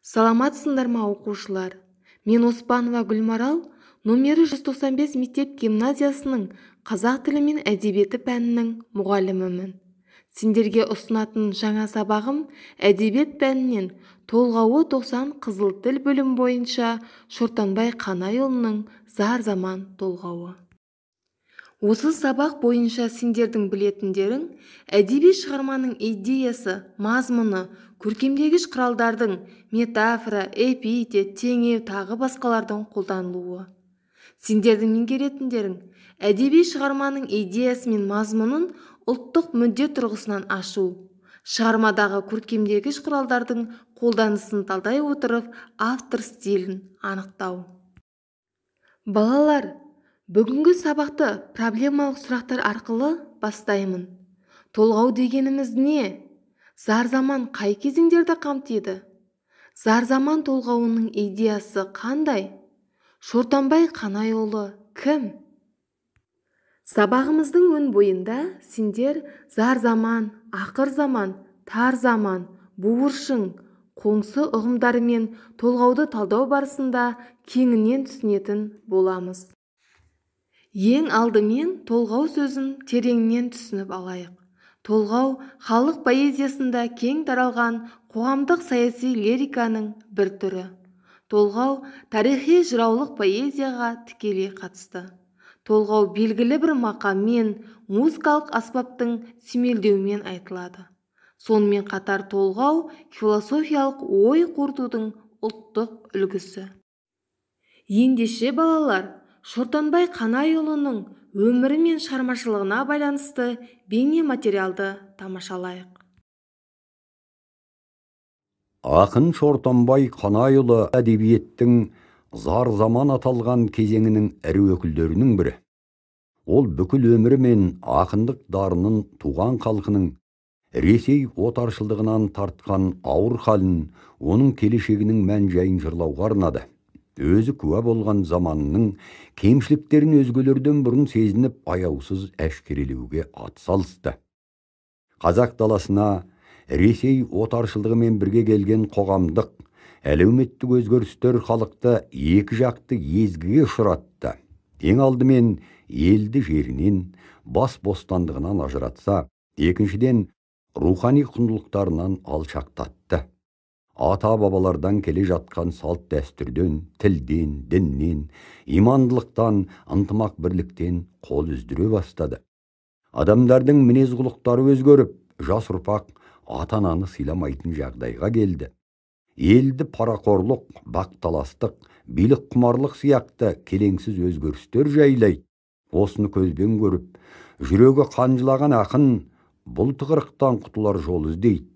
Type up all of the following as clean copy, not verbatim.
Саламатсыңдар ма оқушылар? Мен Оспанова Гүлмарал, номері 195 мектеп гимназиясының қазақ тілі мен әдебиеті пәнінің мұғалімімін. Сендерге ұсынатын жаңа сабағым әдебиет пәнінен толғауы 90 қызыл тіл бөлім бойынша Шортанбай Қанайұлының Зар заман толғауы. Осы сабақ бойынша сендердің білетіндерің әдеби шығарманың идеясы, мазмұны, көркемдегіш құралдардың метафора, эпитет, теңеу тағы басқалардың қолданылуы. Сендердің меңгеретіндерің әдеби шығарманың идеясы мен мазмұнын ұлттық мүдде тұрғысынан ашу, шығармадағы көркемдегіш құралдардың қолданысын талдай отырып автор стилін анықтау. Балалар, бүгінгі сабақты проблемалық сұрақтар арқылы бастаймын. Толғау дегеніміз не? Зар заман қай кезеңдерді қамтиды? Зар заман толғауының идеясы қандай? Шортанбай Қанайұлы кім? Сабағымыздың өн бойында сендер зар заман, ақыр заман, тар заман, буыршын, қоңсы ұғымдарымен толғауды талдау барысында кеңінен түсінетін боламыз. Ең алдымен толғау сөзін тереңнен түсініп алайық. Толғау халық поэзиясында кең таралған қоғамдық саяси лириканың бір түрі. Толғау тарихи жыраулық поэзияға тікелей қатысты. Толғау белгілі бір мақаммен, музыкалық аспаптың сүйемелдеуімен айтылады. Сонымен қатар толғау философиялық ой қорытудың ұлттық үлгісі. Ендеше балалар, Шортанбай Қанайұлының өмірі мен шығармашылығына байланысты бейне материалды тамашалайық. Ақын Шортанбай Қанайұлы әдебиеттің зар заман аталған кезеңінің ірі өкілдерінің бірі. Ол бүкіл өмірі мен ақындық дарынын туған халқының Ресей отаршылдығынан тартқан ауыр халін, оның келешегінің мән-жайын жырлауға арнады. Өзі куә болған заманының кемшіліктерін өзгелерден бұрын сезініп аяусыз әшкерелеуге атсалысты. Қазақ даласына Ресей отаршылдығымен бірге келген қоғамдық, әлеуметтік өзгерістер халықты екі жақты езгіге ұшыратты. Ең алдымен елді жерінен, бас бостандығынан ажыратса, екіншіден рухани құндылықтарынан алшақтатты. Ата-бабалардан келе жатқан салт дәстүрден, тілден, діннен, имандылықтан, ынтымақ бірліктен қол үздіре бастады. Адамдардың мінез құлықтары өзгеріп, жас ұрпақ ата-ананы сыйламайтын жағдайға келді. Елді парақорлық, бақталастық, билік құмарлық сияқты келеңсіз өзгерістер жайлайды. Осыны көзбен көріп, жүрегі қанжылаған ақын бұл тығырықтан құтылар жол іздейді.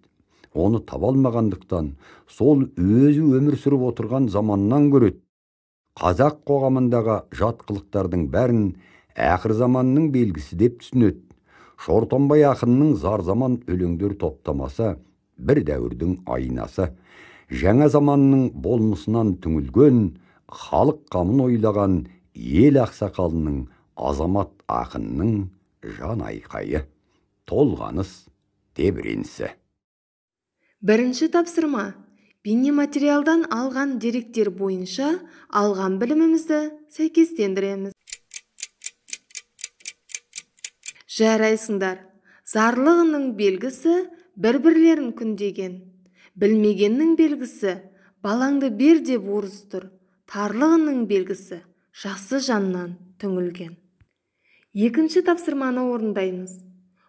Оны таба алмағандықтан сол өзі өмір сүріп отырған заманнан көреді. Қазақ қоғамындағы жат қылықтардың бәрін ақыр заманның белгісі деп түсінеді. Шортанбай ақынның зар заман өлеңдер топтамасы бір дәуірдің айнасы. Жаңа заманның болмысынан түңілген, халық қамын ойлаған ел ақсақалының, азамат ақынның жан айқайы, толғаныс тебіренісі. Бірінші тапсырма. Бейнематериалдан алған деректер бойынша алған білімімізді сәйкестендіреміз. Жарайсыңдар. Зарлығының белгісі бір-бірлерін күндеген. Білмегеннің белгісі балаңды бер деп орыс тұр. Тарлығының белгісі жақсы жаннан түңілген. Екінші тапсырманы орындаймыз.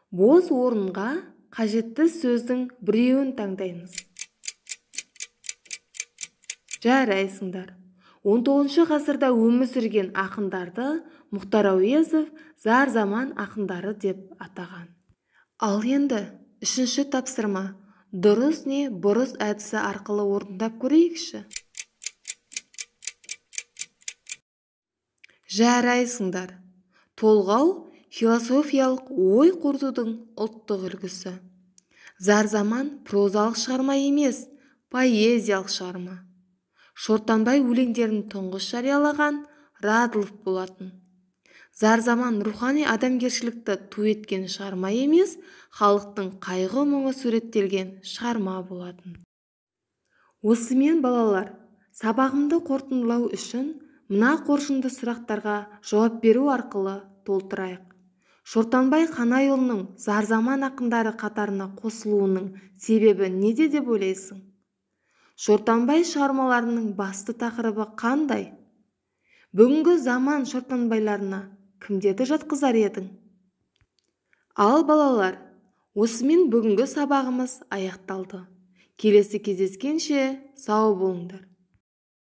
Бос орынға қажетті сөздің біреуін таңдаймыз. Жарайсыңдар. 19 ғасырда өмір сүрген ақындарды Мұхтар Әуезов зар заман ақындары деп атаған. Ал енді үшінші тапсырма. Дұрыс не бұрыс әдісі арқылы орындап көрейікші. Жарайсыңдар. Толғау философиялық ой қорытудың ұлттық үлгісі. Зар заман прозалық шығарма емес, поэзиялық шығарма. Шортанбай өлеңдерін тұңғыш жариялаған Радлов болатын. Зар заман рухани адамгершілікті ту еткен шығарма емес, халықтың қайғы мұңы суреттелген шығарма болатын. Осымен балалар, сабағымды қорытындылау үшін мына қоржынды сұрақтарға жауап беру арқылы толтырайық. Шортанбай Қанайұлының Зарзаман ақындары қатарына қосылуының себебі неде деп ойлайсың? Шортанбай шығармаларының басты тақырыбы қандай? Бүгінгі заман шортанбайларына кімдерді жатқызар едің? Ал балалар, осымен бүгінгі сабағымыз аяқталды. Келесі кездескенше сау болыңдар.